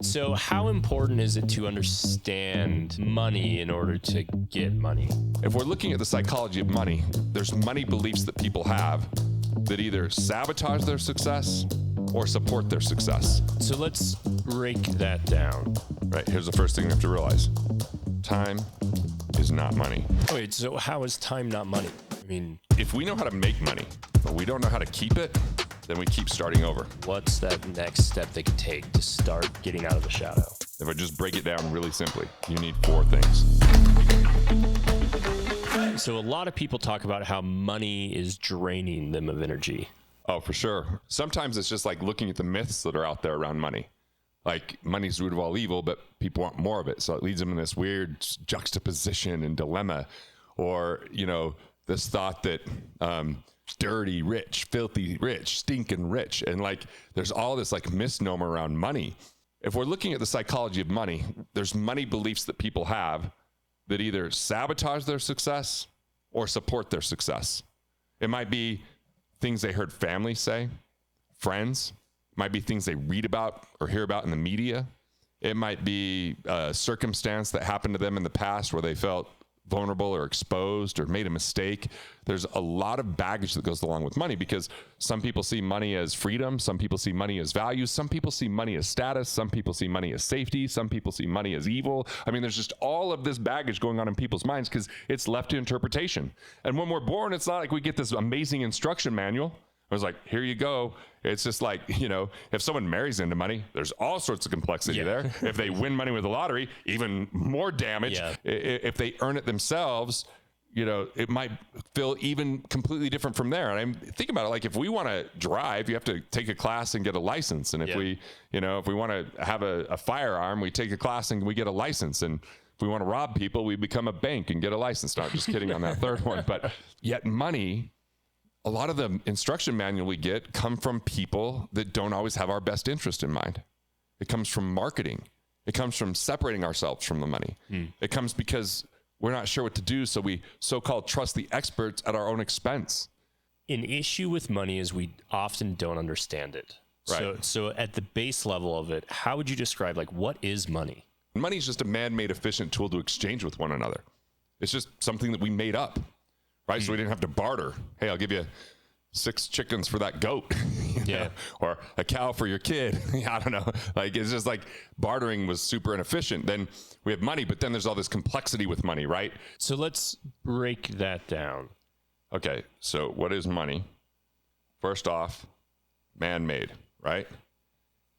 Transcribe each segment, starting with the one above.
So how important is it to understand money in order to get money? If we're looking at the psychology of money, there's money beliefs that people have that either sabotage their success or support their success. So let's break that down. Right, here's the first thing you have to realize. Time is not money. Wait, so how is time not money? I mean, if we know how to make money, but we don't know how to keep it, then we keep starting over. What's that next step they can take to start getting out of the shadow? If I just break it down really simply, you need 4 things. So a lot of people talk about how money is draining them of energy. Oh, for sure. Sometimes it's just like looking at the myths that are out there around money. Like money's the root of all evil, but people want more of it. So it leads them in this weird juxtaposition and dilemma. Or, this thought that dirty rich, filthy rich, stinking rich. And there's all this misnomer around money. If we're looking at the psychology of money, there's money beliefs that people have that either sabotage their success or support their success. It might be things they heard family say, friends. It might be things they read about or hear about in the media. It might be a circumstance that happened to them in the past where they felt vulnerable or exposed or made a mistake. There's a lot of baggage that goes along with money because some people see money as freedom. Some people see money as values. Some people see money as status. Some people see money as safety. Some people see money as evil. I mean, there's just all of this baggage going on in people's minds because it's left to interpretation. And when we're born, it's not like we get this amazing instruction manual. I was like, here you go. It's just like, if someone marries into money, there's all sorts of complexity there. If they win money with the lottery, even more damage. Yeah. If they earn it themselves, it might feel even completely different from there. And I'm thinking about it, if we want to drive, you have to take a class and get a license. And if we want to have a firearm, we take a class and we get a license. And if we want to rob people, we become a bank and get a license. Not just kidding on that third one. But yet money, a lot of the instruction manual we get come from people that don't always have our best interest in mind. It comes from marketing. It comes from separating ourselves from the money. It comes because we're not sure what to do, so we so-called trust the experts at our own expense. An issue with money is we often don't understand it. Right. So at the base level of it, how would you describe, what is money? Money is just a man-made efficient tool to exchange with one another. It's just something that we made up. Right, so we didn't have to barter. Hey, I'll give you 6 chickens for that goat, or a cow for your kid. I don't know. It's just bartering was super inefficient. Then we have money, but then there's all this complexity with money, right? So let's break that down. Okay, so what is money? First off, man-made, right?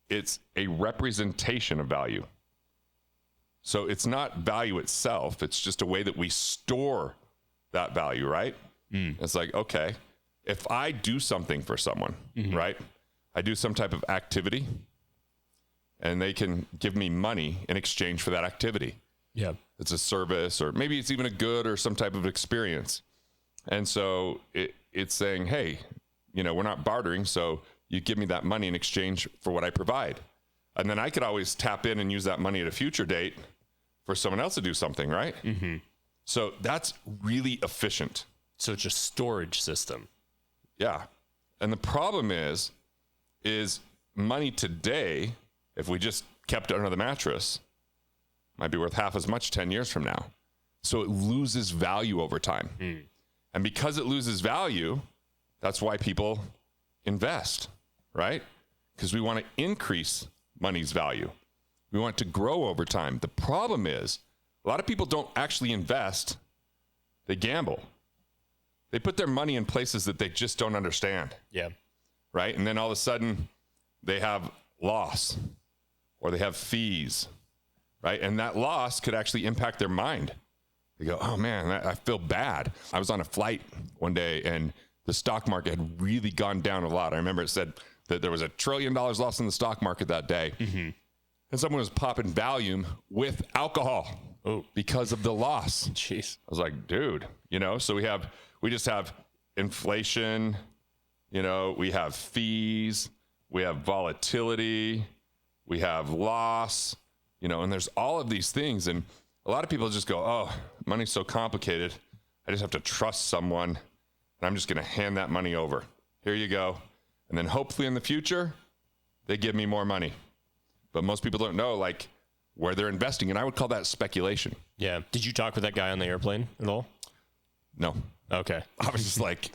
It's a representation of value. So it's not value itself. It's just a way that we store that value, right? It's okay, if I do something for someone, right? I do some type of activity and they can give me money in exchange for that activity. Yeah. It's a service, or maybe it's even a good or some type of experience. And so it's saying, hey, we're not bartering, so you give me that money in exchange for what I provide. And then I could always tap in and use that money at a future date for someone else to do something, right? So that's really efficient. So it's a storage system. Yeah. And the problem is money today, if we just kept it under the mattress, might be worth half as much 10 years from now. So it loses value over time. And because it loses value, that's why people invest, right? Because we want to increase money's value. We want it to grow over time. The problem is, a lot of people don't actually invest. They gamble. They put their money in places that they just don't understand. Yeah. Right? And then all of a sudden they have loss or they have fees, right? And that loss could actually impact their mind. They go, oh man, I feel bad. I was on a flight one day and the stock market had really gone down a lot. I remember it said that there was $1 trillion lost in the stock market that day. And someone was popping Valium with alcohol. Because of the loss. Jeez. I was like, dude, so we just have inflation, we have fees, we have volatility, we have loss, and there's all of these things. And a lot of people just go, oh, money's so complicated. I just have to trust someone and I'm just going to hand that money over. Here you go. And then hopefully in the future, they give me more money. but most people don't know like where they're investing. And I would call that speculation. Yeah. Did you talk with that guy on the airplane at all? No. Okay. I was just like,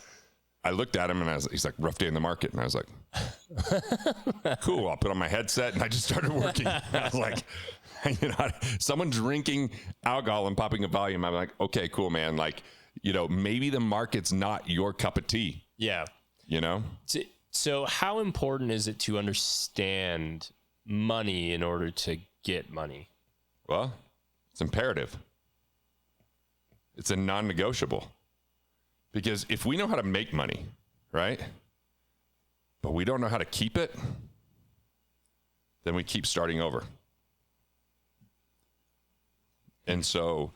I looked at him and he's like, rough day in the market. And I was like, cool. I'll put on my headset and I just started working. I was like, someone drinking alcohol and popping a volume. I'm like, okay, cool, man. Like, maybe the market's not your cup of tea. Yeah. So how important is it to understand money in order to get money? Well, it's imperative. It's a non-negotiable. Because if we know how to make money, right, but we don't know how to keep it, then we keep starting over. And so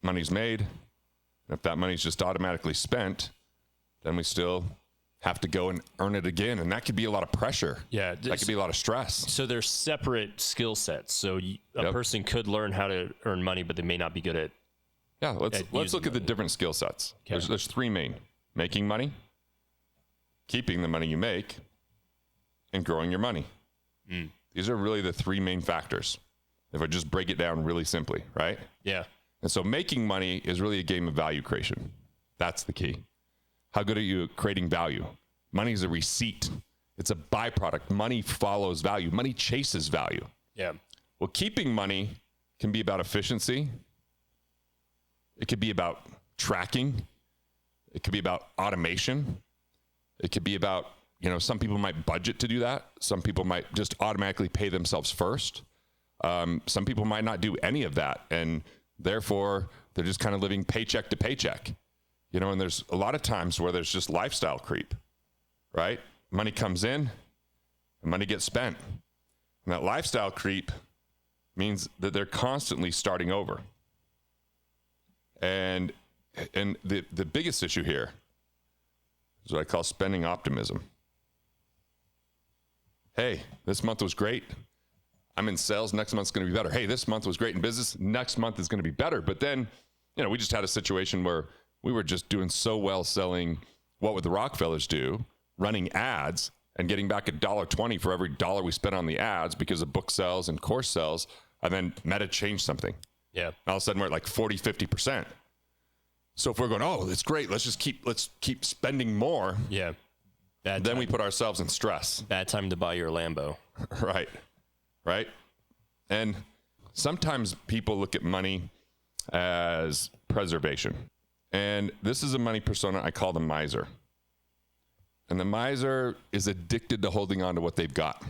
money's made. And if that money's just automatically spent, then we still have to go and earn it again. And that could be a lot of pressure. Yeah. That could be a lot of stress. So they're separate skill sets. So a person could learn how to earn money, but they may not be good at. Yeah, let's look at the different skill sets. Okay. There's three main: making money, keeping the money you make, and growing your money. These are really the three main factors. If I just break it down really simply, right? Yeah. And so making money is really a game of value creation. That's the key. How good are you at creating value? Money is a receipt. It's a byproduct. Money follows value. Money chases value. Yeah. Well, keeping money can be about efficiency. It could be about tracking. It could be about automation. It could be about, some people might budget to do that. Some people might just automatically pay themselves first. Some people might not do any of that. And therefore, they're just kind of living paycheck to paycheck. And there's a lot of times where there's just lifestyle creep, right? Money comes in and money gets spent. And that lifestyle creep means that they're constantly starting over. And the biggest issue here is what I call spending optimism. Hey, this month was great. I'm in sales. Next month's going to be better. Hey, this month was great in business. Next month is going to be better. But then, we just had a situation where we were just doing so well selling What Would the Rockefellers Do, running ads and getting back $1.20 for every dollar we spent on the ads because of book sales and course sales. And then Meta changed something. Yeah. All of a sudden we're at like 40, 50%. So if we're going, it's great. Let's keep spending more. Yeah. Then we put ourselves in stress. Bad time to buy your Lambo. Right. And sometimes people look at money as preservation. And this is a money persona I call the miser. And the miser is addicted to holding on to what they've got.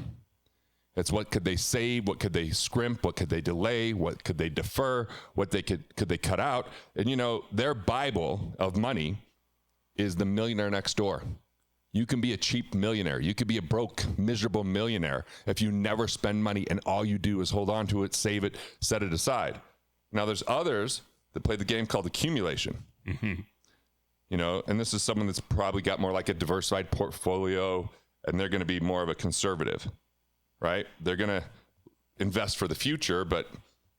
It's what could they save, what could they scrimp, what could they delay, what could they defer, what they could they cut out. And their Bible of money is the millionaire next door. You can be a cheap millionaire. You could be a broke, miserable millionaire if you never spend money and all you do is hold on to it, save it, set it aside. Now there's others that play the game called accumulation. Mm-hmm. And this is someone that's probably got more like a diversified portfolio, and they're going to be more of a conservative. Right? They're going to invest for the future, but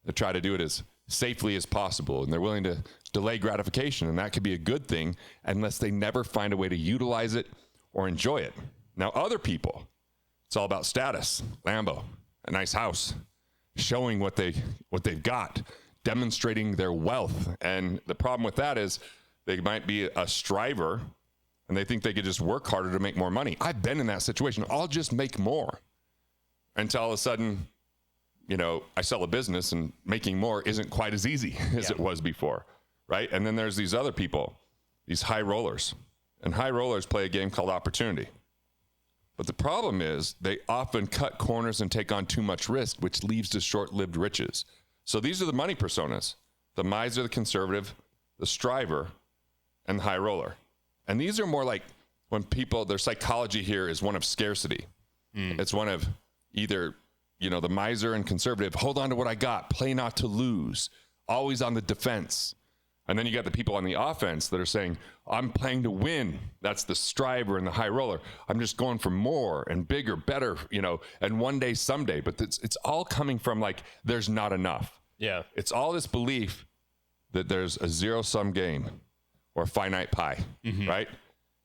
they try to do it as safely as possible. And they're willing to delay gratification. And that could be a good thing unless they never find a way to utilize it or enjoy it. Now, other people, it's all about status, Lambo, a nice house, showing what they've got, demonstrating their wealth. And the problem with that is they might be a striver and they think they could just work harder to make more money. I've been in that situation. I'll just make more. Until all of a sudden, I sell a business and making more isn't quite as easy as it was before, right? And then there's these other people, these high rollers. And high rollers play a game called opportunity. But the problem is they often cut corners and take on too much risk, which leads to short-lived riches. So these are the money personas: the miser, the conservative, the striver, and the high roller. And these are more like when people, their psychology here is one of scarcity. It's one of either, the miser and conservative, hold on to what I got, play not to lose, always on the defense. And then you got the people on the offense that are saying, I'm playing to win. That's the striver and the high roller. I'm just going for more and bigger, better, and one day, someday. But it's all coming from like, there's not enough. Yeah. It's all this belief that there's a zero-sum game or a finite pie, right?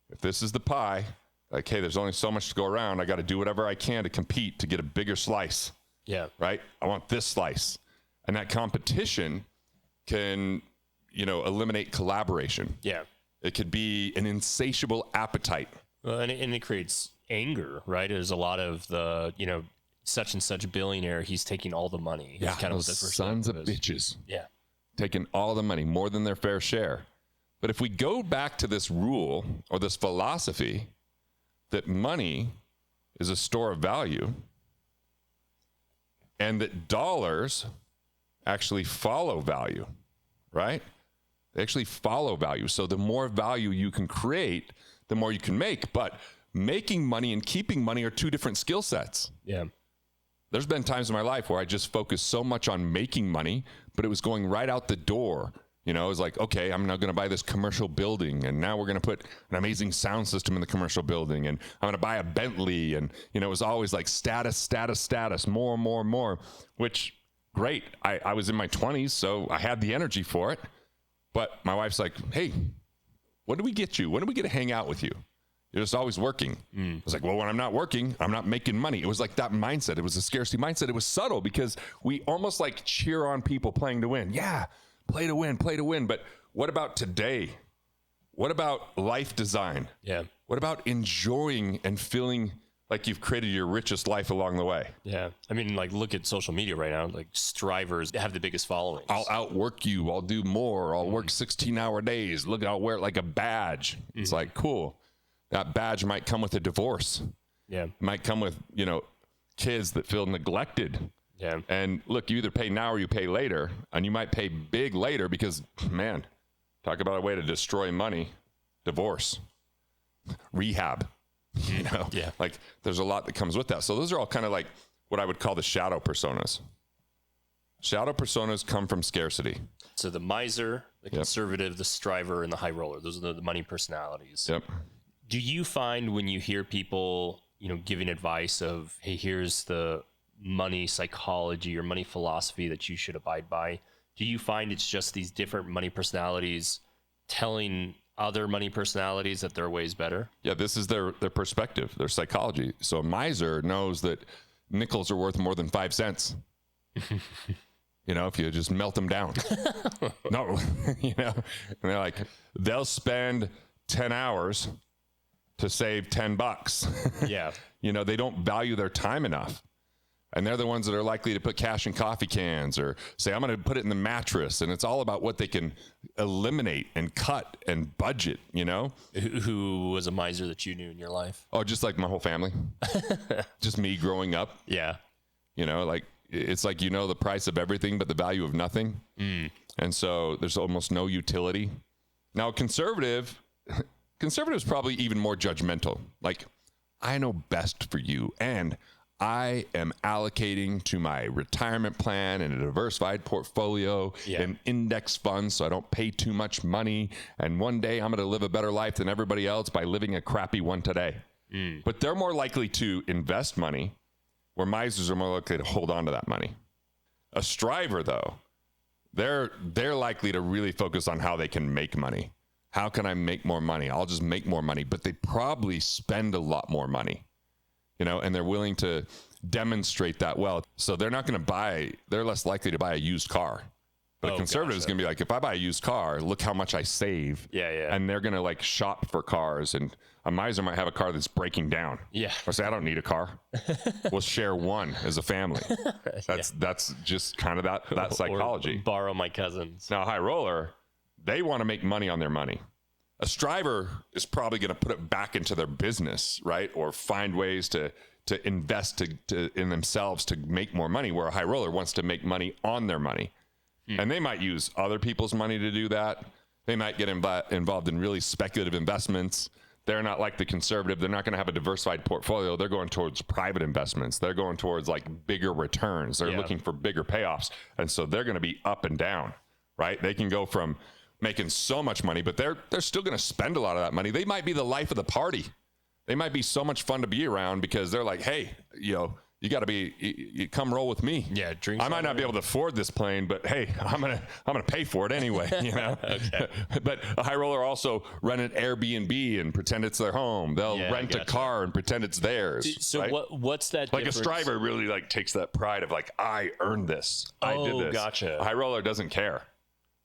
If this is the pie, like, hey, there's only so much to go around. I got to do whatever I can to compete to get a bigger slice. Yeah. Right? I want this slice. And that competition can, eliminate collaboration. Yeah. It could be an insatiable appetite. Well, and it creates anger, right? There's a lot of the, such and such billionaire, he's taking all the money. Yeah, kind those sons of bitches. Yeah. Taking all the money, more than their fair share. But if we go back to this rule or this philosophy that money is a store of value and that dollars actually follow value, right? They actually follow value. So the more value you can create, the more you can make. But making money and keeping money are two different skill sets. Yeah. There's been times in my life where I just focused so much on making money, but it was going right out the door. It was like, okay, I'm now going to buy this commercial building, and now we're going to put an amazing sound system in the commercial building, and I'm going to buy a Bentley, and, it was always like status, more and more and more, which, great. I was in my 20s, so I had the energy for it, but my wife's like, hey, what do we get you? When do we get to hang out with you? You're just always working. I was like, well, when I'm not working, I'm not making money. It was like that mindset. It was a scarcity mindset. It was subtle because we almost like cheer on people playing to win. Yeah, play to win. But what about today? What about life design? Yeah. What about enjoying and feeling like you've created your richest life along the way? Yeah. I mean, like, look at social media right now. Like, strivers have the biggest followings. I'll outwork you. I'll do more. I'll work 16-hour days. Look, I'll wear it like a badge. It's like, cool. That badge might come with a divorce. Yeah. It might come with, kids that feel neglected. Yeah. And look, you either pay now or you pay later. And you might pay big later because, man, talk about a way to destroy money. Divorce. Rehab. Yeah. Like there's a lot that comes with that. So those are all kind of like what I would call the shadow personas. Shadow personas come from scarcity. So the miser, the conservative, the striver, and the high roller. Those are the money personalities. Yep. Do you find when you hear people, giving advice of, hey, here's the money psychology or money philosophy that you should abide by, do you find it's just these different money personalities telling other money personalities that their way is better? Yeah, this is their perspective, their psychology. So a miser knows that nickels are worth more than 5 cents. If you just melt them down. No, and they're like, they'll spend 10 hours to save $10. Yeah. They don't value their time enough. And they're the ones that are likely to put cash in coffee cans or say, I'm going to put it in the mattress. And it's all about what they can eliminate and cut and budget, Who was a miser that you knew in your life? Oh, just like my whole family. Just me growing up. Yeah. Like it's like, the price of everything, but the value of nothing. And so there's almost no utility. Now, conservative's probably even more judgmental. Like, I know best for you. And I am allocating to my retirement plan and a diversified portfolio and index funds so I don't pay too much money. And one day I'm going to live a better life than everybody else by living a crappy one today. But they're more likely to invest money, where misers are more likely to hold on to that money. A striver, though, they're likely to really focus on how they can make money. How can I make more money? I'll just make more money. But they probably spend a lot more money. And they're willing to demonstrate that well. So they're not going to they're less likely to buy a used car. But a conservative is going to be like, if I buy a used car, look how much I save. Yeah. And they're going to like shop for cars. And a miser might have a car that's breaking down. Yeah. Or say, I don't need a car. We'll share one as a family. That's just kind of that psychology. Or borrow my cousin's. Now, high roller, they want to make money on their money. A striver is probably going to put it back into their business, right? Or find ways to invest in themselves to make more money, where a high roller wants to make money on their money. And they might use other people's money to do that. They might get involved in really speculative investments. They're not like the conservative. They're not going to have a diversified portfolio. They're going towards private investments. They're going towards like bigger returns. They're looking for bigger payoffs. And so they're going to be up and down, right? They can go from making so much money, but they're still going to spend a lot of that money. They might be the life of the party. They might be so much fun to be around because they're like, hey, You got to be, you come roll with me. Yeah, drinks. I might not be able to afford this plane, but hey, I'm gonna pay for it anyway. You know. Okay. But a high roller also rent an Airbnb and pretend it's their home. They'll rent a car and pretend it's theirs. So right? what's that? Like difference? a striver really like takes that pride of like, I earned this. I did this. Gotcha. A high roller doesn't care.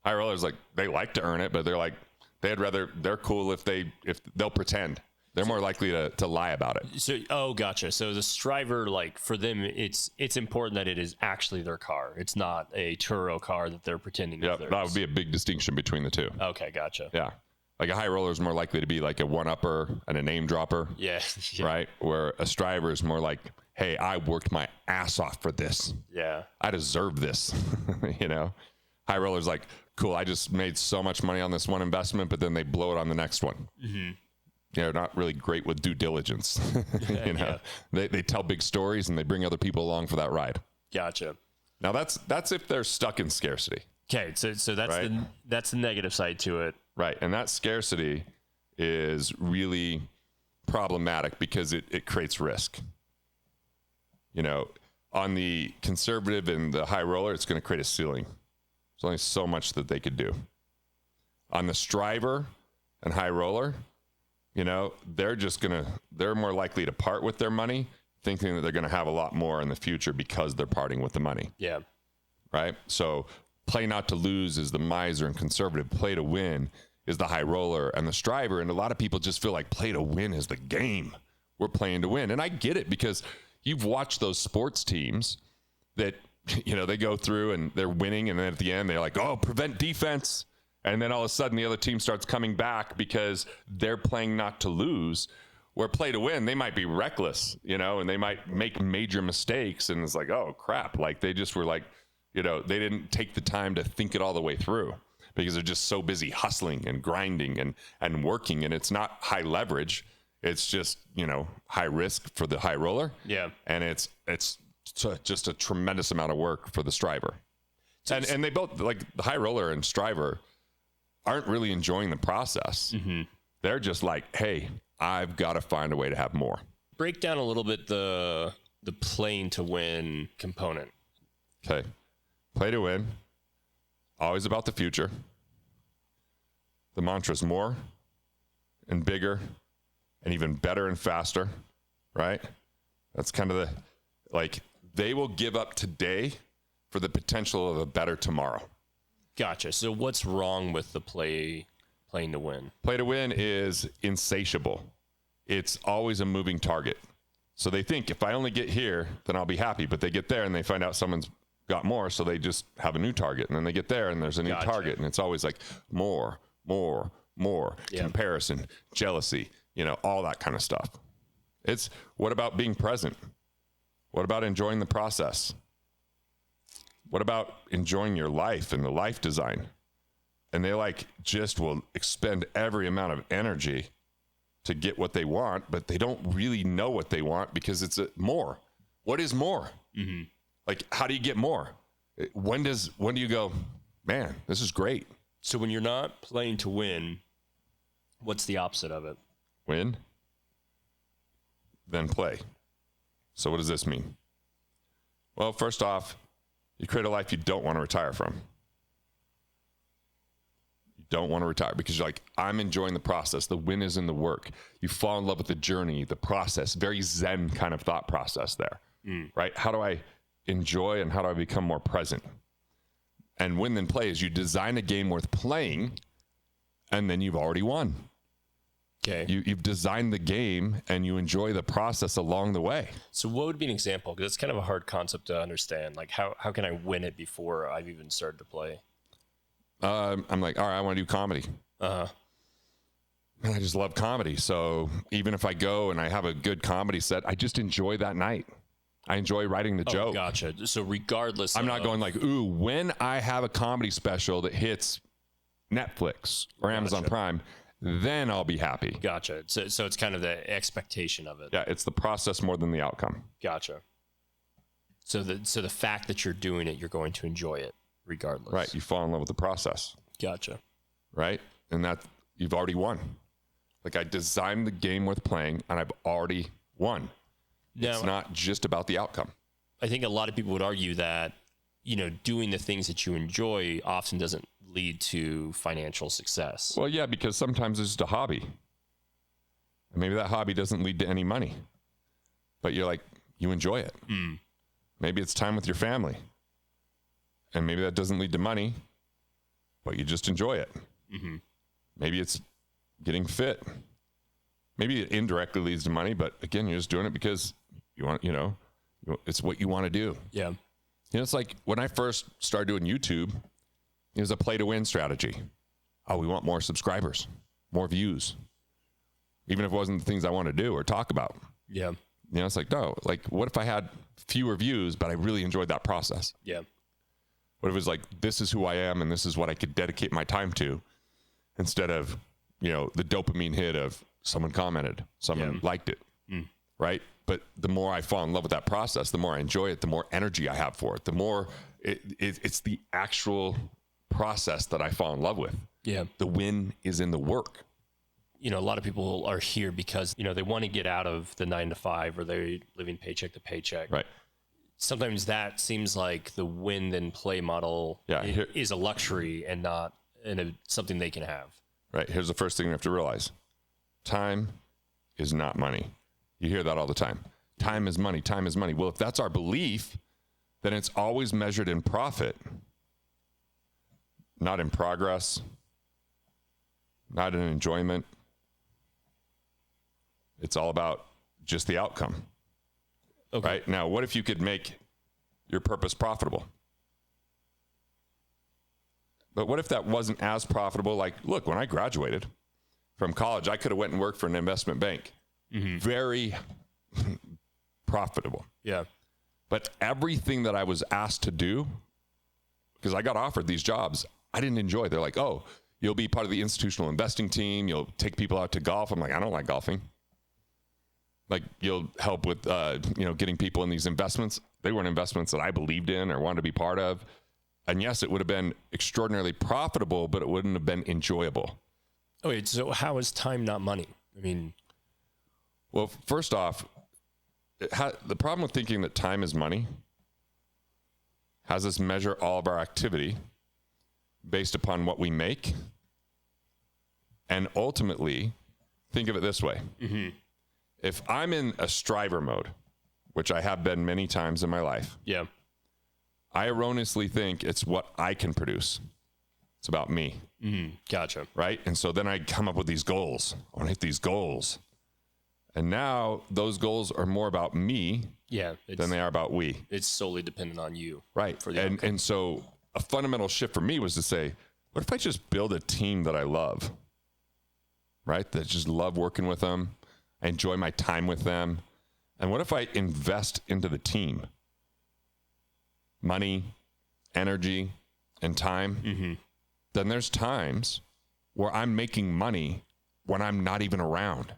High rollers like they like to earn it, but they're like they're cool if they'll pretend. They're more likely to lie about it. So, gotcha. So the striver, like for them, it's important that it is actually their car. It's not a Turo car that they're pretending. Yeah, that would be a big distinction between the two. Okay, gotcha. Yeah, like a high roller is more likely to be like a one-upper and a name dropper. Yeah. Right. Where a striver is more like, hey, I worked my ass off for this. Yeah. I deserve this. You know, high roller's like, cool. I just made so much money on this one investment, but then they blow it on the next one. Mm-hmm. They're not really great with due diligence. You know, they tell big stories and they bring other people along for that ride. Gotcha. Now that's if they're stuck in scarcity. Okay, so that's right? that's the negative side to it. Right, and that scarcity is really problematic because it creates risk. You know, on the conservative and the high roller, it's going to create a ceiling. There's only so much that they could do. On the striver and high roller, you know, they're more likely to part with their money, thinking that they're going to have a lot more in the future because they're parting with the money. Yeah. Right. So play not to lose is the miser and conservative. Play to win is the high roller and the striver. And a lot of people just feel like play to win is the game. We're playing to win. And I get it because you've watched those sports teams that, you know, they go through and they're winning. And then at the end, they're like, oh, prevent defense. And then all of a sudden the other team starts coming back because they're playing not to lose. Where play to win, they might be reckless, you know, and they might make major mistakes. And it's like, oh, crap. Like they just were like, you know, they didn't take the time to think it all the way through because they're just so busy hustling and grinding and working. And it's not high leverage. It's just, you know, high risk for the high roller. Yeah. And it's just a tremendous amount of work for the striver. And they both, like the high roller and striver, aren't really enjoying the process. Mm-hmm. They're just like, hey, I've got to find a way to have more. Break down a little bit the playing to win component. Okay. Play to win. Always about the future. The mantra is more and bigger and even better and faster, right? That's kind of like they will give up today for the potential of a better tomorrow. Gotcha. So what's wrong with the playing to win? Play to win is insatiable. It's always a moving target. So they think if I only get here, then I'll be happy. But they get there and they find out someone's got more. So they just have a new target. And then they get there and there's a new target. And it's always like more, comparison, jealousy, you know, all that kind of stuff. It's what about being present? What about enjoying the process? What about enjoying your life and the life design? And they like just will expend every amount of energy to get what they want, but they don't really know what they want because it's more. What is more? Mm-hmm. Like, how do you get more? When do you go, man, this is great? So when you're not playing to win, what's the opposite of it? Win, then play. So what does this mean? Well, first off, you create a life you don't want to retire from. You don't want to retire because you're like, I'm enjoying the process. The win is in the work. You fall in love with the journey, the process, very Zen kind of thought process there, right? How do I enjoy and how do I become more present? And win then play is you design a game worth playing and then you've already won. Okay. You've designed the game and you enjoy the process along the way. So what would be an example? Because it's kind of a hard concept to understand. Like how can I win it before I've even started to play? I'm like, all right, I want to do comedy. Uh-huh. And I just love comedy. So even if I go and I have a good comedy set, I just enjoy that night. I enjoy writing the joke. Gotcha. So regardless I'm not going like, ooh, when I have a comedy special that hits Netflix or Amazon Prime, then I'll be happy. Gotcha. So it's kind of the expectation of it. Yeah, it's the process more than the outcome. Gotcha. So the fact that you're doing it, you're going to enjoy it regardless. Right. You fall in love with the process. Gotcha. Right. And that you've already won. Like I designed the game worth playing and I've already won. Now, it's not just about the outcome. I think a lot of people would argue that, doing the things that you enjoy often doesn't lead to financial success. Well, yeah, because sometimes it's just a hobby. And maybe that hobby doesn't lead to any money, but you enjoy it. Maybe it's time with your family, and maybe that doesn't lead to money, but you just enjoy it. Maybe it's getting fit. Maybe it indirectly leads to money, but again, you're just doing it because you want, it's what you want to do. Yeah. It's like when I first started doing YouTube, it was a play to win strategy. Oh, we want more subscribers, more views, even if it wasn't the things I want to do or talk about. Yeah. It's like, no, what if I had fewer views, but I really enjoyed that process? Yeah. What if it was like, this is who I am and this is what I could dedicate my time to, instead of, the dopamine hit of someone commented, someone liked it, right? But the more I fall in love with that process, the more I enjoy it, the more energy I have for it, the more it's the actual process that I fall in love with. Yeah. The win is in the work. A lot of people are here because, they want to get out of the 9 to 5, or they're living paycheck to paycheck. Right. Sometimes that seems like the win then play model is a luxury and not something they can have. Right. Here's the first thing you have to realize. Time is not money. You hear that all the time. Time is money. Time is money. Well, if that's our belief, then it's always measured in profit, not in progress, not in enjoyment. It's all about just the outcome. Okay. Right? Now, what if you could make your purpose profitable? But what if that wasn't as profitable? Like, look, when I graduated from college, I could have went and worked for an investment bank. Very profitable. Yeah. But everything that I was asked to do, because I got offered these jobs, I didn't enjoy. They're like, oh, you'll be part of the institutional investing team. You'll take people out to golf. I'm like, I don't like golfing. Like, you'll help with, getting people in these investments. They weren't investments that I believed in or wanted to be part of. And yes, it would have been extraordinarily profitable, but it wouldn't have been enjoyable. Oh, wait, so how is time not money? I mean, well, first off, the problem with thinking that time is money has us measure all of our activity based upon what we make. And ultimately, think of it this way. If I'm in a striver mode, which I have been many times in my life, I erroneously think it's what I can produce. It's about me. Gotcha. Right? And so then I come up with these goals. I want to hit these goals. And now those goals are more about me than they are about we. It's solely dependent on you. Right. For the outcome. And so a fundamental shift for me was to say, what if I just build a team that I love? Right? That just love working with them. I enjoy my time with them. And what if I invest into the team? Money, energy, and time. Then there's times where I'm making money when I'm not even around.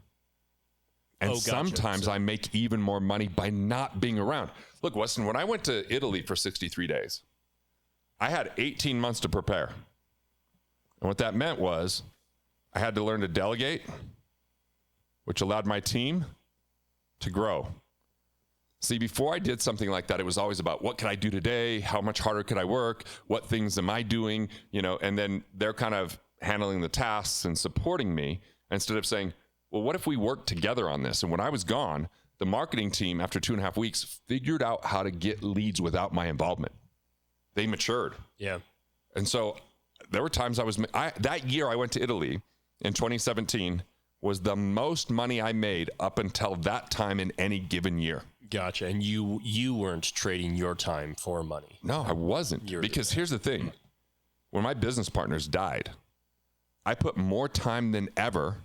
And sometimes I make even more money by not being around. Look, Weston, when I went to Italy for 63 days, I had 18 months to prepare. And what that meant was I had to learn to delegate, which allowed my team to grow. See, before I did something like that, it was always about what can I do today? How much harder could I work? What things am I doing? And then they're kind of handling the tasks and supporting me instead of saying, well, what if we work together on this? And when I was gone, the marketing team, after 2.5 weeks, figured out how to get leads without my involvement. They matured. Yeah. And so there were times that year I went to Italy in 2017 was the most money I made up until that time in any given year. Gotcha. And you weren't trading your time for money. No, I wasn't. Because here's the thing. When my business partners died, I put more time than ever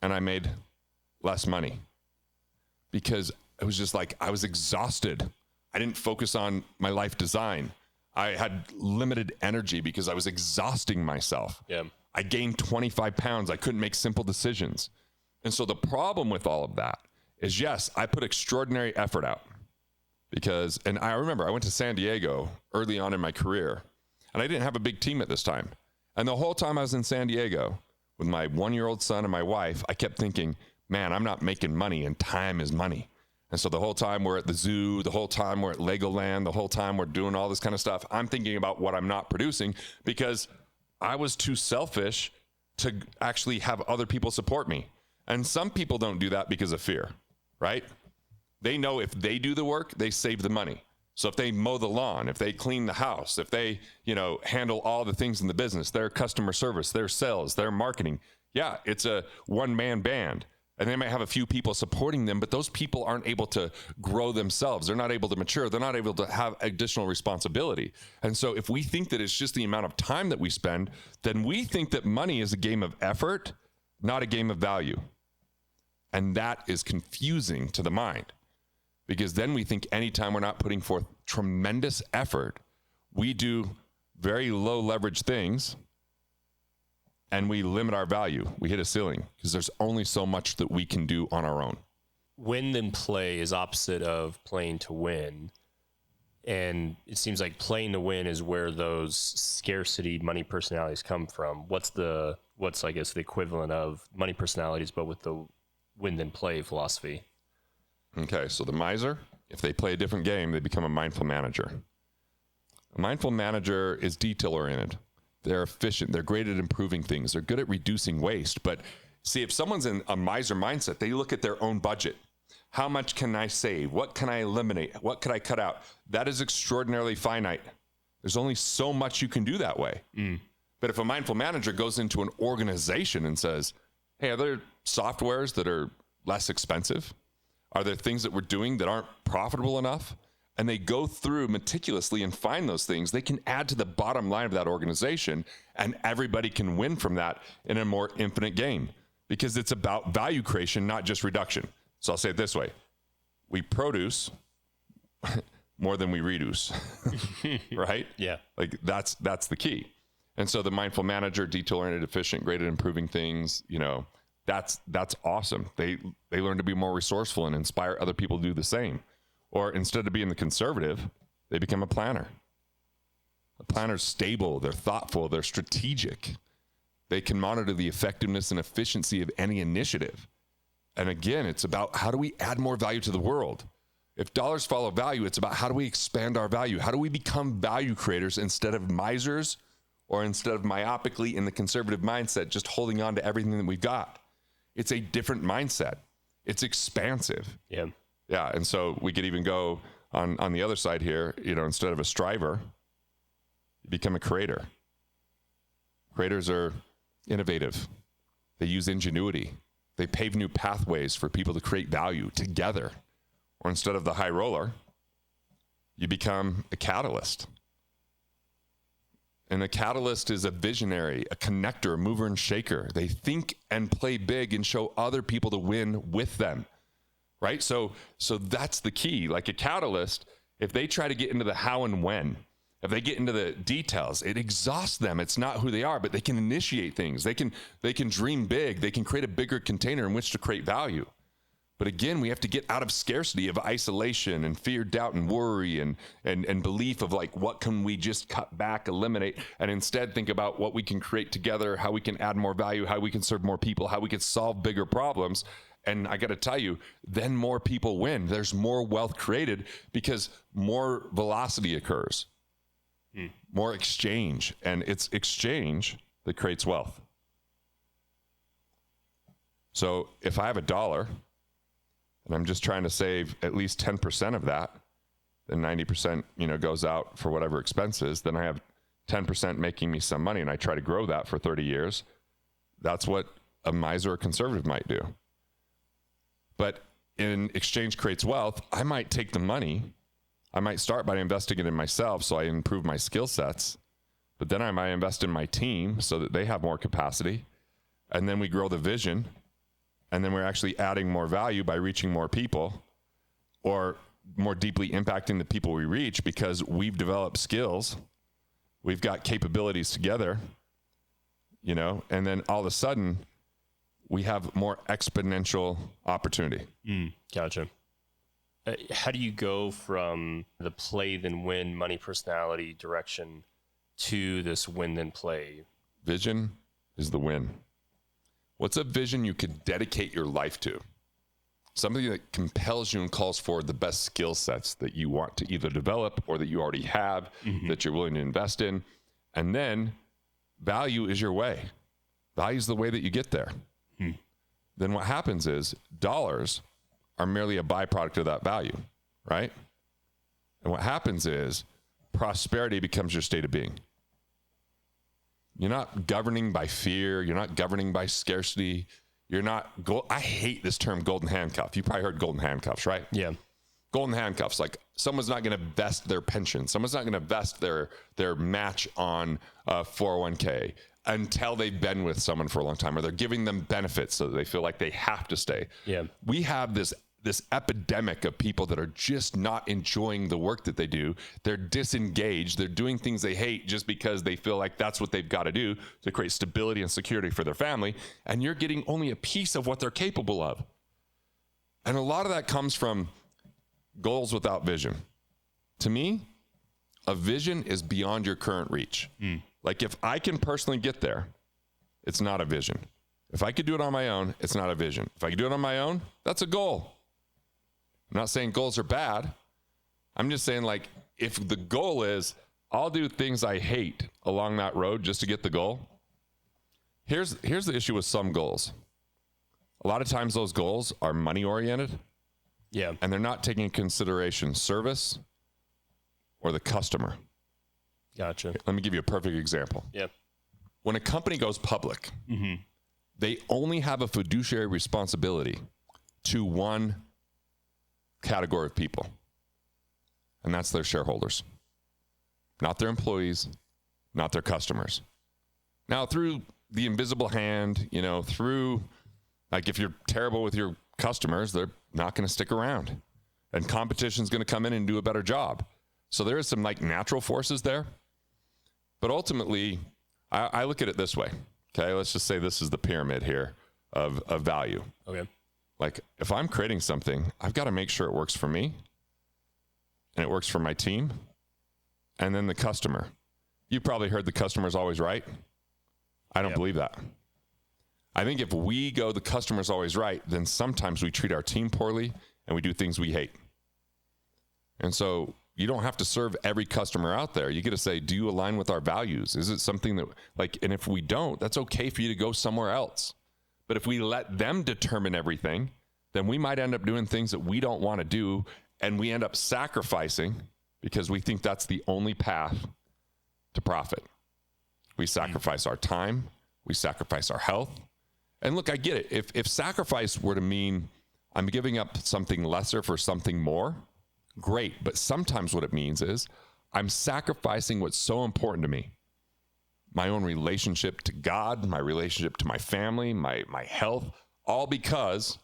and I made less money because it was just like I was exhausted. I didn't focus on my life design. I had limited energy because I was exhausting myself. Yeah. I gained 25 pounds. I couldn't make simple decisions. And so the problem with all of that is, yes, I put extraordinary effort out and I remember I went to San Diego early on in my career and I didn't have a big team at this time. And the whole time I was in San Diego with my 1-year-old son and my wife, I kept thinking, man, I'm not making money and time is money. And so the whole time we're at the zoo, the whole time we're at Legoland, the whole time we're doing all this kind of stuff, I'm thinking about what I'm not producing because I was too selfish to actually have other people support me. And some people don't do that because of fear, right? They know if they do the work, they save the money. So if they mow the lawn, if they clean the house, if they, handle all the things in the business, their customer service, their sales, their marketing, yeah, it's a one-man band. And they might have a few people supporting them, but those people aren't able to grow themselves. They're not able to mature. They're not able to have additional responsibility. And so if we think that it's just the amount of time that we spend, then we think that money is a game of effort, not a game of value. And that is confusing to the mind, because then we think anytime we're not putting forth tremendous effort, we do very low leverage things, and we limit our value. We hit a ceiling because there's only so much that we can do on our own. Win then play is opposite of playing to win. And it seems like playing to win is where those scarcity money personalities come from. What's I guess the equivalent of money personalities, but with the win then play philosophy? Okay, so the miser, if they play a different game, they become a mindful manager. A mindful manager is detail oriented. They're efficient. They're great at improving things. They're good at reducing waste. But see, if someone's in a miser mindset, they look at their own budget. How much can I save? What can I eliminate? What could I cut out? That is extraordinarily finite. There's only so much you can do that way. But if a mindful manager goes into an organization and says, hey, are there softwares that are less expensive? Are there things that we're doing that aren't profitable enough? And they go through meticulously and find those things, they can add to the bottom line of that organization, and everybody can win from that in a more infinite game, because it's about value creation, not just reduction. So I'll say it this way. We produce more than we reduce, right? Yeah. Like that's the key. And so the mindful manager, detail-oriented, efficient, great at improving things, that's awesome. They learn to be more resourceful and inspire other people to do the same. Or instead of being the conservative, they become a planner. A planner's stable, they're thoughtful, they're strategic. They can monitor the effectiveness and efficiency of any initiative. And again, it's about how do we add more value to the world? If dollars follow value, it's about how do we expand our value? How do we become value creators instead of misers, or instead of myopically in the conservative mindset, just holding on to everything that we've got? It's a different mindset. It's expansive. Yeah. Yeah, and so we could even go on the other side here, instead of a striver, you become a creator. Creators are innovative. They use ingenuity. They pave new pathways for people to create value together. Or instead of the high roller, you become a catalyst. And a catalyst is a visionary, a connector, a mover and shaker. They think and play big and show other people to win with them. Right? So that's the key. Like a catalyst, if they try to get into the how and when, if they get into the details, it exhausts them. It's not who they are, but they can initiate things. They can dream big. They can create a bigger container in which to create value. But again, we have to get out of scarcity, of isolation and fear, doubt, and worry and belief of like, what can we just cut back, eliminate, and instead think about what we can create together, how we can add more value, how we can serve more people, how we can solve bigger problems. And I got to tell you, then more people win. There's more wealth created because more velocity occurs, more exchange, and it's exchange that creates wealth. So if I have $1 and I'm just trying to save at least 10% of that, then 90%, goes out for whatever expenses, then I have 10% making me some money, and I try to grow that for 30 years. That's what a miser or conservative might do. But in exchange creates wealth, I might take the money. I might start by investing it in myself so I improve my skill sets. But then I might invest in my team so that they have more capacity. And then we grow the vision. And then we're actually adding more value by reaching more people, or more deeply impacting the people we reach because we've developed skills. We've got capabilities together, and then all of a sudden, we have more exponential opportunity. Gotcha. How do you go from the play then win money personality direction to this win then play? Vision is the win. What's a vision you could dedicate your life to? something that compels you and calls for the best skill sets that you want to either develop or that you already have that you're willing to invest in. And then value is your way. Value is the way that you get there. Then what happens is dollars are merely a byproduct of that value, right? And what happens is prosperity becomes your state of being. You're not governing by fear. You're not governing by scarcity. You're not, I hate this term golden handcuff. You probably heard golden handcuffs, right? Yeah. Golden handcuffs, like someone's not going to vest their pension. Someone's not going to vest their match on 401k until they've been with someone for a long time, or they're giving them benefits so that they feel like they have to stay. Yeah. We have this epidemic of people that are just not enjoying the work that they do. They're disengaged. They're doing things they hate just because they feel like that's what they've got to do to create stability and security for their family. And you're getting only a piece of what they're capable of. And a lot of that comes from goals without vision. To me, a vision is beyond your current reach. Like if I can personally get there, it's not a vision. If I could do it on my own, it's not a vision. If I could do it on my own, that's a goal. I'm not saying goals are bad. I'm just saying, like, if the goal is I'll do things I hate along that road just to get the goal. Here's the issue with some goals. A lot of times those goals are money oriented. Yeah. And they're not taking into consideration service or the customer. Gotcha. Let me give you a perfect example. Yeah. When a company goes public, they only have a fiduciary responsibility to one category of people, and that's their shareholders, not their employees, not their customers. Now, through the invisible hand, through, like, if you're terrible with your customers, they're not going to stick around, and competition's going to come in and do a better job. So there is some, like, natural forces there, but ultimately, I look at it this way. Okay, let's just say this is the pyramid here of value. Okay. Like, if I'm creating something, I've got to make sure it works for me and it works for my team and then the customer. You've probably heard the customer's always right. I don't believe that. I think if we go the customer's always right, then sometimes we treat our team poorly and we do things we hate. And so you don't have to serve every customer out there. You get to say, do you align with our values? Is it something that, like, and if we don't, that's okay for you to go somewhere else. But if we let them determine everything, then we might end up doing things that we don't want to do, and we end up sacrificing because we think that's the only path to profit. We sacrifice our time, we sacrifice our health. And look, I get it. If sacrifice were to mean I'm giving up something lesser for something more, great. But sometimes what it means is I'm sacrificing what's so important to me. My own relationship to God, my relationship to my family, my health, all because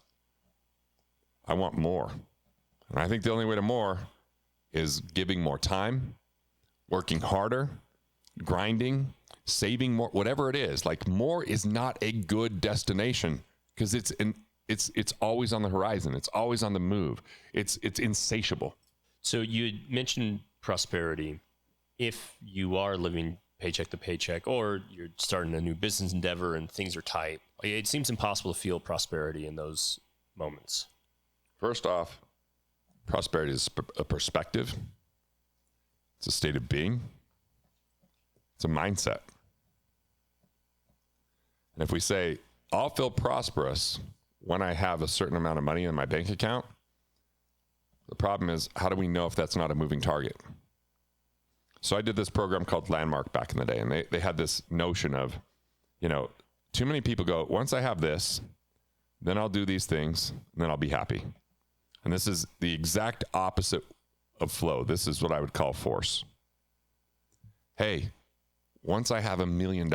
I want more. And I think the only way to more is giving more time, working harder, grinding, saving more, whatever it is. Like, more is not a good destination because it's always on the horizon. It's always on the move. It's insatiable. So you mentioned prosperity. If you are living paycheck to paycheck, or you're starting a new business endeavor and things are tight, it seems impossible to feel prosperity in those moments. First off, prosperity is a perspective. It's a state of being. It's a mindset. And if we say, I'll feel prosperous when I have a certain amount of money in my bank account, the problem is, how do we know if that's not a moving target? So I did this program called Landmark back in the day, and they had this notion of, too many people go, once I have this, then I'll do these things, and then I'll be happy. And this is the exact opposite of flow. This is what I would call force. Hey, once I have $1 million,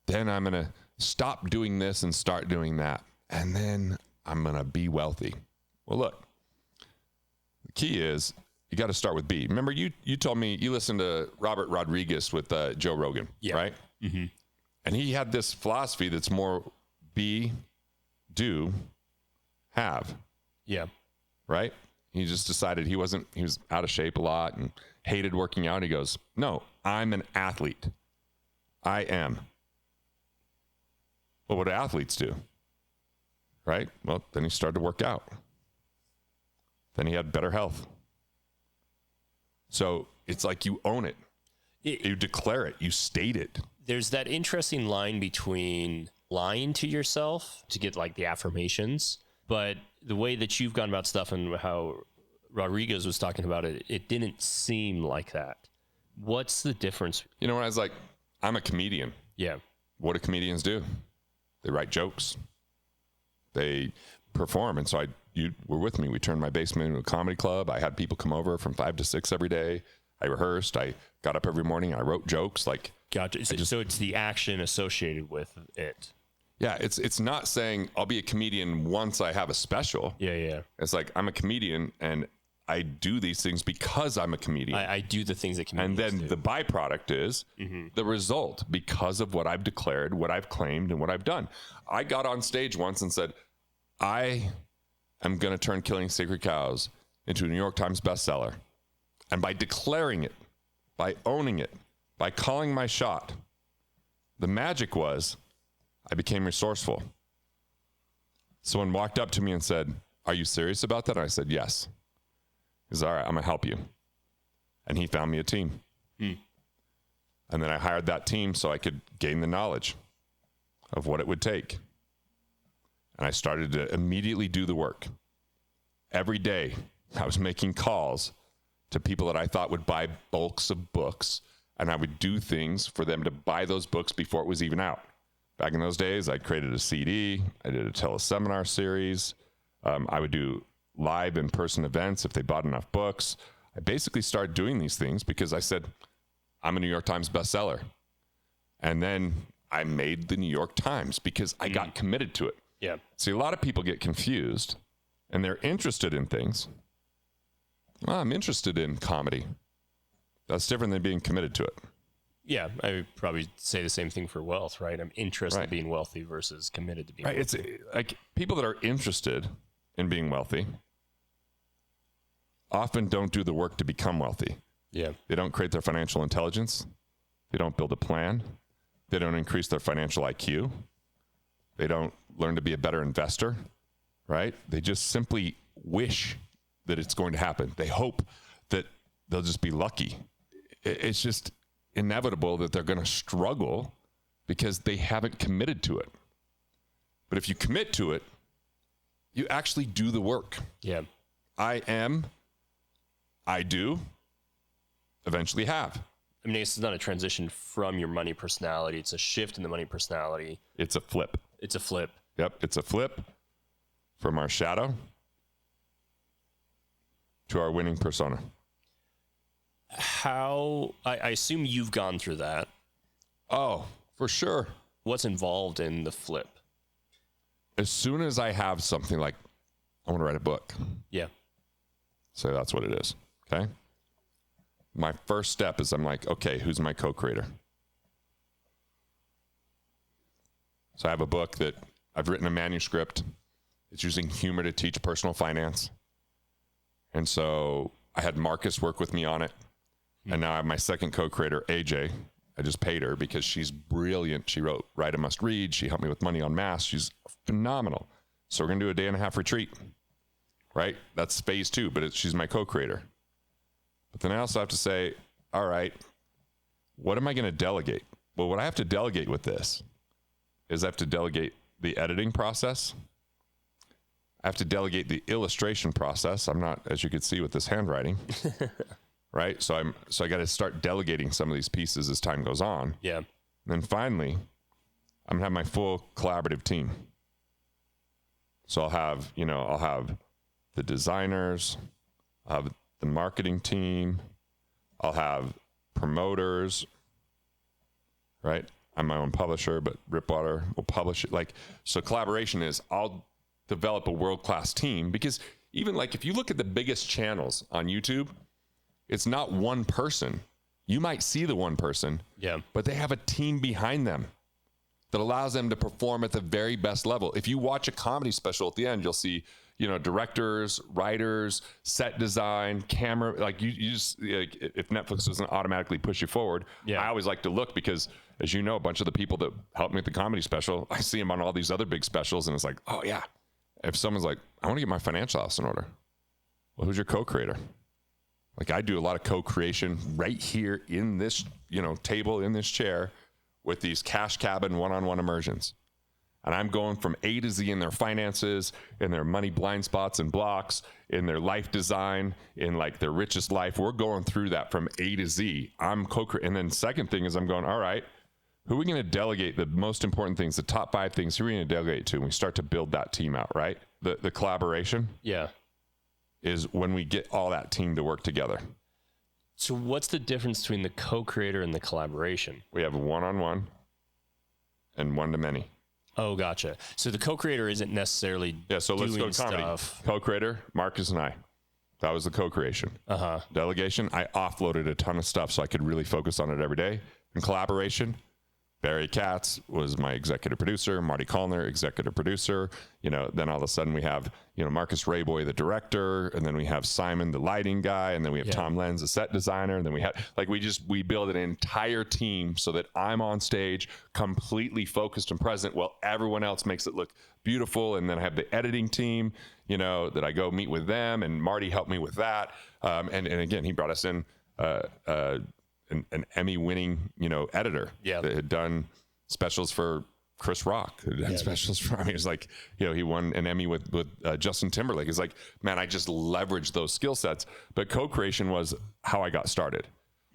then I'm going to stop doing this and start doing that. And then I'm going to be wealthy. Well, look, the key is you got to start with B. Remember, you told me you listened to Robert Rodriguez with Joe Rogan, right? Mm-hmm. And he had this philosophy that's more be, do, have. Yeah. Right? He just decided he was out of shape a lot and hated working out. He goes, no, I'm an athlete. I am. Well, what do athletes do? right? Well, then he started to work out. Then he had better health. So it's like you own it. You declare it. You state it. There's that interesting line between lying to yourself to get like the affirmations, but the way that you've gone about stuff and how Rodriguez was talking about it, it didn't seem like that. What's the difference? You know, when I was like, I'm a comedian. Yeah. What do comedians do? They write jokes. They perform. And so you were with me. We turned my basement into a comedy club. I had people come over from 5 to 6 every day. I rehearsed. I got up every morning. I wrote jokes. Like, gotcha. So it's the action associated with it. Yeah, it's not saying I'll be a comedian once I have a special. Yeah. It's like I'm a comedian and I do these things because I'm a comedian. I do the things that comedians do. And then do. the byproduct is the result because of what I've declared, what I've claimed, and what I've done. I got on stage once and said, I am going to turn Killing Sacred Cows into a New York Times bestseller. And by declaring it, by owning it, by calling my shot, the magic was I became resourceful. Someone walked up to me and said, are you serious about that? And I said, yes. He said, all right, I'm going to help you. And he found me a team. And then I hired that team so I could gain the knowledge of what it would take. And I started to immediately do the work. Every day, I was making calls to people that I thought would buy bulks of books, and I would do things for them to buy those books before it was even out. Back in those days, I created a CD. I did a teleseminar series. I would do live in-person events if they bought enough books. I basically started doing these things because I said, I'm a New York Times bestseller. And then I made the New York Times because I got committed to it. Yeah. See, a lot of people get confused and they're interested in things. Well, I'm interested in comedy. That's different than being committed to it. Yeah, I would probably say the same thing for wealth, right? I'm interested in being wealthy versus committed to being wealthy. It's like people that are interested in being wealthy often don't do the work to become wealthy. Yeah. They don't create their financial intelligence. They don't build a plan. They don't increase their financial IQ. They don't learn to be a better investor, right? They just simply wish that it's going to happen. They hope that they'll just be lucky. It's just inevitable that they're going to struggle because they haven't committed to it. But if you commit to it, you actually do the work. Yeah. I do, eventually have. I mean, it's not a transition from your money personality. It's a shift in the money personality. It's a flip. It's a flip. Yep. It's a flip from our shadow to our winning persona. How, I assume you've gone through that. Oh, for sure. What's involved in the flip? As soon as I have something like, I want to write a book. Yeah. So that's what it is. Okay. My first step is I'm like, okay, who's my co-creator? So I have a book that I've written a manuscript. It's using humor to teach personal finance. And so I had Marcus work with me on it. And now I have my second co-creator, AJ. I just paid her because she's brilliant. She wrote Write a Must Read. She helped me with Money Unmasked. She's phenomenal. So we're going to do a 1.5-day retreat, right? That's phase 2, but she's my co-creator. But then I also have to say, all right, what am I going to delegate? Well, what I have to delegate with this is I have to delegate the editing process. I have to delegate the illustration process. I'm not, as you can see with this handwriting, right? So I got to start delegating some of these pieces as time goes on. Yeah. And then finally, I'm gonna have my full collaborative team. So I'll have the designers, I'll have the marketing team, I'll have promoters, right? I'm my own publisher, but Ripwater will publish it. So collaboration is I'll develop a world-class team, because even like if you look at the biggest channels on YouTube, it's not one person. You might see the one person, but they have a team behind them that allows them to perform at the very best level. If you watch a comedy special at the end, you'll see, directors, writers, set design, camera, like you just, if Netflix doesn't automatically push you forward, I always like to look because, as you know, a bunch of the people that helped me with the comedy special, I see them on all these other big specials and it's like, oh yeah, If someone's like, I want to get my financial house in order. Well, who's your co-creator? Like I do a lot of co-creation right here in this, table in this chair with these cash cabin one-on-one immersions. And I'm going from A to Z in their finances, in their money blind spots and blocks, in their life design, in like their richest life. We're going through that from A to Z. I'm co-creating. And then second thing is I'm going, all right, who are we going to delegate the most important things, the top 5 things, who are we going to delegate to? And we start to build that team out, right? The collaboration. Yeah. Is when we get all that team to work together. So what's the difference between the co-creator and the collaboration? We have one-on-one and one-to-many. Oh, gotcha. So the co-creator isn't necessarily so let's go to comedy. Stuff. Co-creator, Marcus and I. That was the co-creation. Delegation, I offloaded a ton of stuff so I could really focus on it every day. And collaboration, Barry Katz was my executive producer, Marty Callner, executive producer. Then all of a sudden we have, Marcus Rayboy, the director, and then we have Simon, the lighting guy, and then we have Tom Lenz, the set designer, and then we have, we build an entire team so that I'm on stage completely focused and present while everyone else makes it look beautiful. And then I have the editing team, that I go meet with them, and Marty helped me with that. And again, he brought us in, an Emmy-winning, editor that had done specials for Chris Rock, had done specials for. It was like, he won an Emmy with Justin Timberlake. It's like, man, I just leveraged those skill sets. But co-creation was how I got started.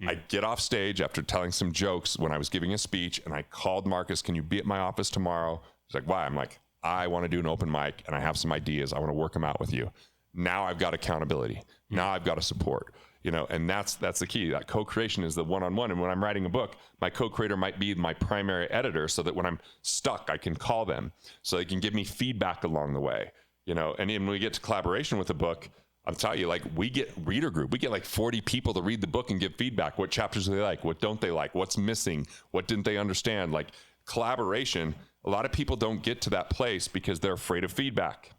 I get off stage after telling some jokes when I was giving a speech, and I called Marcus, "Can you be at my office tomorrow?" He's like, "Why?" I'm like, "I want to do an open mic, and I have some ideas. I want to work them out with you." Now I've got accountability. Now I've got a support. And that's the key. That co-creation is the one-on-one. And when I'm writing a book, my co-creator might be my primary editor, so that when I'm stuck, I can call them so they can give me feedback along the way. And then when we get to collaboration with a book, I'm telling you, like, we get reader group. We get like 40 people to read the book and give feedback. What chapters do they like? What don't they like? What's missing? What didn't they understand? Like collaboration, a lot of people don't get to that place because they're afraid of feedback,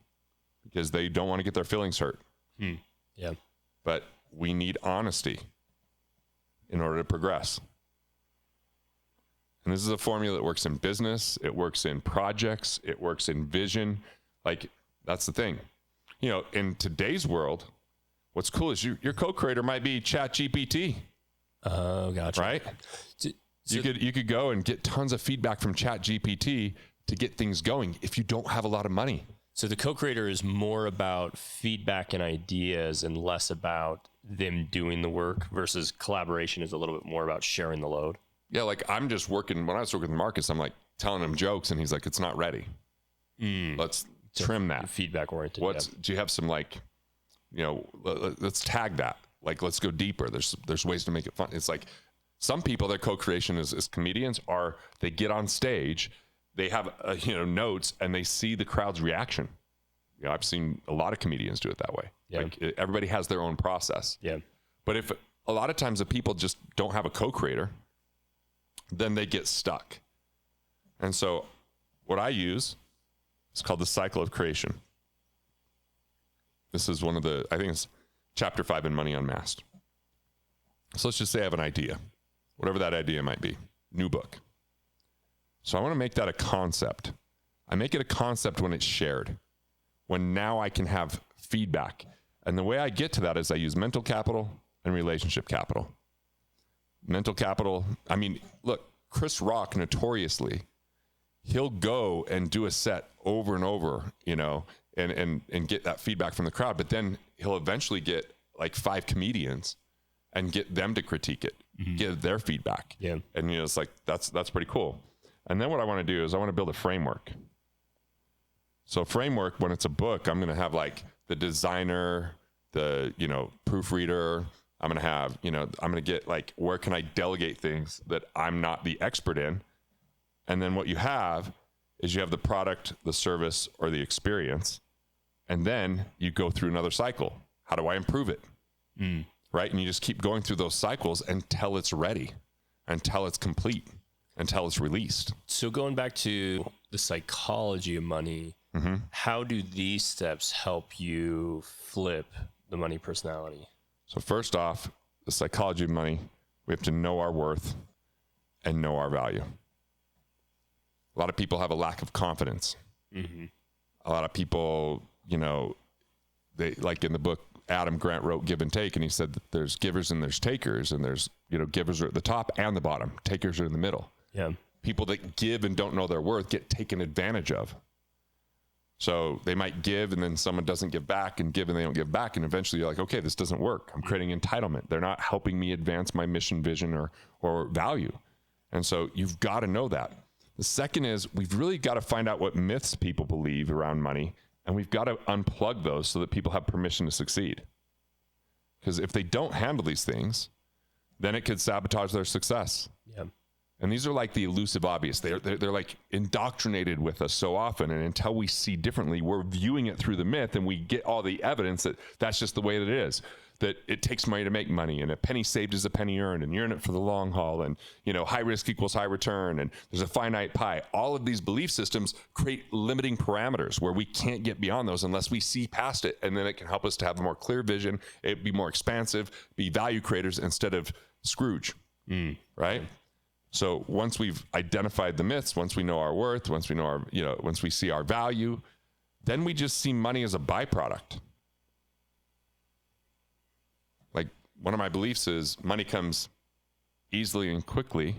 because they don't want to get their feelings hurt. Yeah. But we need honesty in order to progress. And this is a formula that works in business. It works in projects. It works in vision. Like, that's the thing. In today's world, what's cool is your co-creator might be ChatGPT. Oh, gotcha. Right? You could go and get tons of feedback from ChatGPT to get things going if you don't have a lot of money. So the co-creator is more about feedback and ideas and less about them doing the work, versus collaboration is a little bit more about sharing the load. Yeah, like I'm just working, when I was working with Marcus, I'm like telling him jokes and he's like, "It's not ready. Let's trim that." Feedback oriented. Do you have some let's tag that. Like, let's go deeper. There's ways to make it fun. It's like some people, their co-creation as comedians they get on stage, they have notes, and they see the crowd's reaction. I've seen a lot of comedians do it that way. Yeah. Like, everybody has their own process. Yeah. But if a lot of times the people just don't have a co-creator, then they get stuck. And so what I use is called the cycle of creation. This is I think it's chapter 5 in Money Unmasked. So let's just say I have an idea, whatever that idea might be, new book. So I want to make that a concept. I make it a concept when it's shared, when now I can have feedback. And the way I get to that is I use mental capital and relationship capital. Mental capital, look, Chris Rock notoriously, he'll go and do a set over and over, and get that feedback from the crowd. But then he'll eventually get like 5 comedians and get them to critique it, give their feedback. Yeah. And it's like, that's pretty cool. And then what I want to do is I want to build a framework. So framework, when it's a book, I'm going to have like the designer, the, proofreader. I'm going to have, I'm going to get like, where can I delegate things that I'm not the expert in? And then what you have is you have the product, the service, or the experience. And then you go through another cycle. How do I improve it? Right? And you just keep going through those cycles until it's ready, until it's complete, until it's released. So going back to the psychology of money, how do these steps help you flip the money personality? So first off, the psychology of money, we have to know our worth and know our value. A lot of people have a lack of confidence. a lot of people, they, like in the book, Adam Grant wrote Give and Take, and he said that there's givers and there's takers, and there's, givers are at the top and the bottom. Takers are in the middle. Yeah. People that give and don't know their worth get taken advantage of. So they might give, and then someone doesn't give back, and give and they don't give back. And eventually you're like, okay, this doesn't work. I'm creating entitlement. They're not helping me advance my mission, vision, or value. And so you've got to know that. The second is we've really got to find out what myths people believe around money, and we've got to unplug those so that people have permission to succeed. Because if they don't handle these things, then it could sabotage their success. Yeah. And these are like the elusive obvious. They're like indoctrinated with us so often. And until we see differently, we're viewing it through the myth, and we get all the evidence that that's just the way that it is. That it takes money to make money, and a penny saved is a penny earned, and you're in it for the long haul, and high risk equals high return, and there's a finite pie. All of these belief systems create limiting parameters where we can't get beyond those unless we see past it, and then it can help us to have a more clear vision, it be more expansive, be value creators instead of Scrooge, right? So once we've identified the myths, once we know our worth, once we know our, once we see our value, then we just see money as a byproduct. Like, one of my beliefs is money comes easily and quickly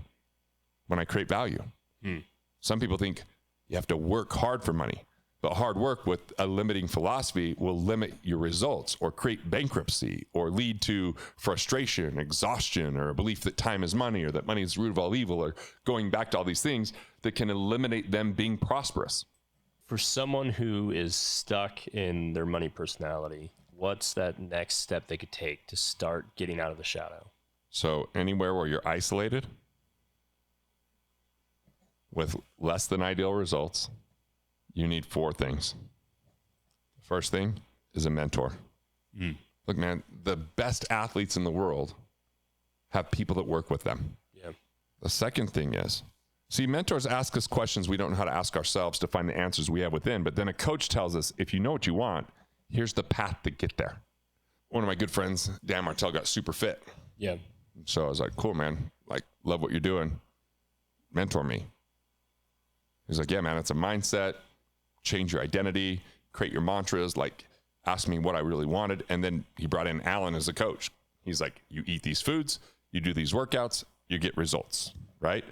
when I create value. Some people think you have to work hard for money, but hard work with a limiting philosophy will limit your results or create bankruptcy or lead to frustration, exhaustion, or a belief that time is money, or that money is the root of all evil, or going back to all these things that can eliminate them being prosperous. For someone who is stuck in their money personality, what's that next step they could take to start getting out of the shadow? So anywhere where you're isolated with less than ideal results, you need 4 things. The first thing is a mentor. Look, man, the best athletes in the world have people that work with them. Yeah. The second thing is, see, mentors ask us questions we don't know how to ask ourselves to find the answers we have within. But then a coach tells us, if you know what you want, here's the path to get there. One of my good friends, Dan Martell, got super fit. Yeah. So I was like, cool, man. Like, love what you're doing. Mentor me. He's like, yeah, man, it's a mindset. Change your identity, create your mantras, like ask me what I really wanted. And then he brought in Alan as a coach. He's like, you eat these foods, you do these workouts, you get results, right?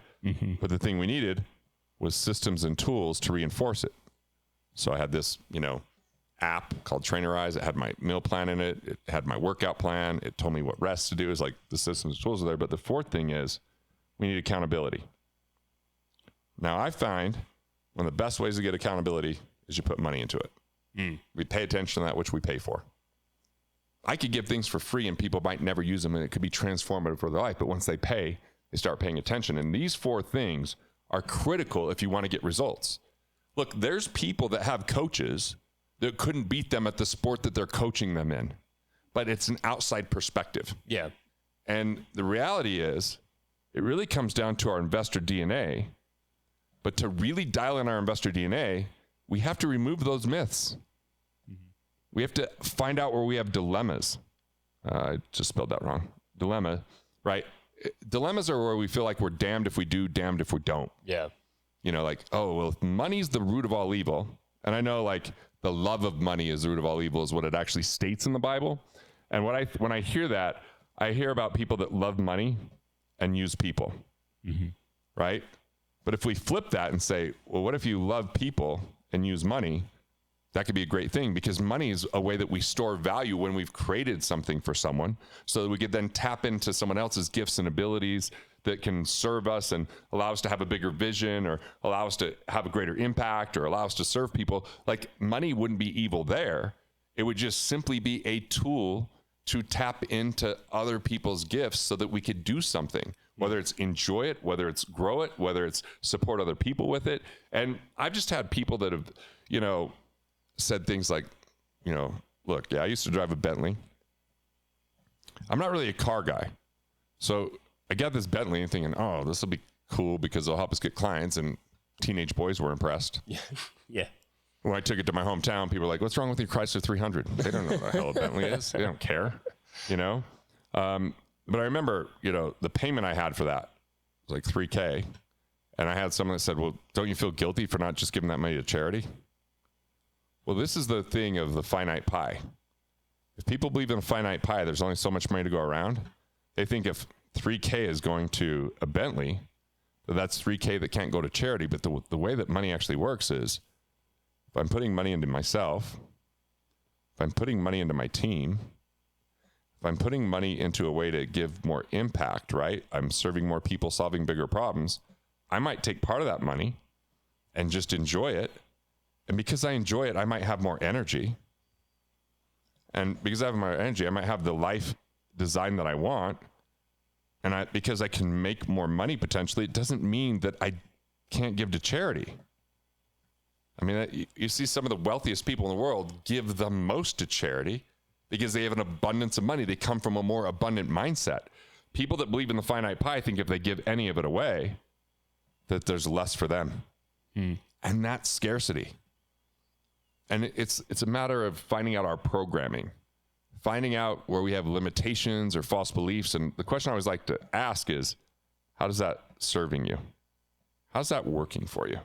But the thing we needed was systems and tools to reinforce it. So I had this, app called Trainerize. It had my meal plan in it. It had my workout plan. It told me what rest to do. It's like the systems and tools are there. But the fourth thing is we need accountability. Now I find one of the best ways to get accountability is you put money into it. We pay attention to that which we pay for. I could give things for free and people might never use them, and it could be transformative for their life. But once they pay, they start paying attention. And these 4 things are critical if you want to get results. Look, there's people that have coaches that couldn't beat them at the sport that they're coaching them in, but it's an outside perspective. Yeah. And the reality is, it really comes down to our investor DNA. But to really dial in our investor DNA, we have to remove those myths. We have to find out where we have dilemmas. I just spelled that wrong. Dilemma, right? Dilemmas are where we feel like we're damned if we do, damned if we don't. Yeah. Like, oh, well, if money's the root of all evil, and I know like the love of money is the root of all evil is what it actually states in the Bible. And when I hear that, I hear about people that love money and use people, right? But if we flip that and say, well, what if you love people and use money? That could be a great thing, because money is a way that we store value when we've created something for someone, so that we could then tap into someone else's gifts and abilities that can serve us and allow us to have a bigger vision, or allow us to have a greater impact, or allow us to serve people. Like, money wouldn't be evil there. It would just simply be a tool to tap into other people's gifts so that we could do something. Whether it's enjoy it, whether it's grow it, whether it's support other people with it. And I've just had people that have, said things like, look, yeah, I used to drive a Bentley. I'm not really a car guy. So I got this Bentley and thinking, oh, this will be cool because it'll help us get clients. And teenage boys were impressed. Yeah. When I took it to my hometown, people were like, what's wrong with your Chrysler 300? They don't know what the hell a Bentley is. They don't care, But I remember, the payment I had for that was like $3,000. And I had someone that said, well, don't you feel guilty for not just giving that money to charity? Well, this is the thing of the finite pie. If people believe in a finite pie, there's only so much money to go around. They think if 3K is going to a Bentley, that's 3K that can't go to charity. But the way that money actually works is if I'm putting money into myself, if I'm putting money into my team, if I'm putting money into a way to give more impact, right? I'm serving more people, solving bigger problems. I might take part of that money and just enjoy it. And because I enjoy it, I might have more energy. And because I have more energy, I might have the life design that I want. And because I can make more money potentially, it doesn't mean that I can't give to charity. I mean, you see some of the wealthiest people in the world give the most to charity because they have an abundance of money. They come from a more abundant mindset. People that believe in the finite pie think if they give any of it away, that there's less for them. And that's scarcity. And it's a matter of finding out our programming, finding out where we have limitations or false beliefs. And the question I always like to ask is, how does that serving you? How's that working for you?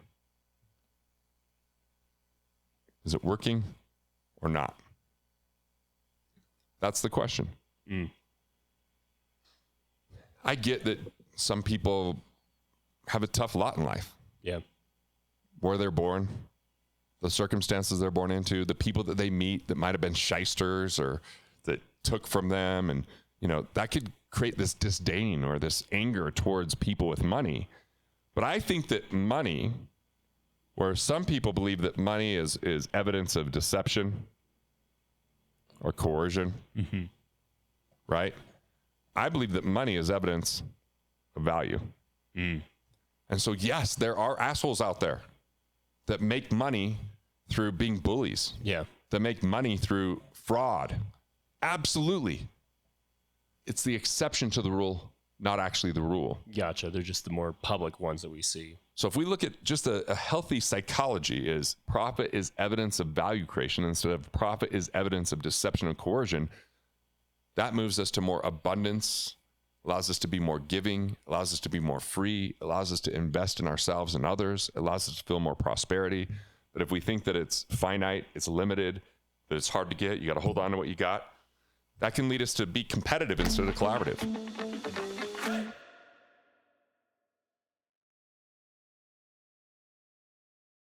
Is it working or not? That's the question. I get that some people have a tough lot in life. Yeah. Where they're born, the circumstances they're born into, the people that they meet that might have been shysters or that took from them. And, that could create this disdain or this anger towards people with money. But I think that money, where some people believe that money is evidence of deception or coercion, right? I believe that money is evidence of value. And so, yes, there are assholes out there that make money through being bullies. Yeah. That make money through fraud. Absolutely. It's the exception to the rule, not actually the rule. Gotcha. They're just the more public ones that we see. So if we look at just a healthy psychology, is profit is evidence of value creation instead of profit is evidence of deception and coercion, that moves us to more abundance, allows us to be more giving, allows us to be more free, allows us to invest in ourselves and others, allows us to feel more prosperity. But if we think that it's finite, it's limited, that it's hard to get, you got to hold on to what you got, that can lead us to be competitive instead of collaborative.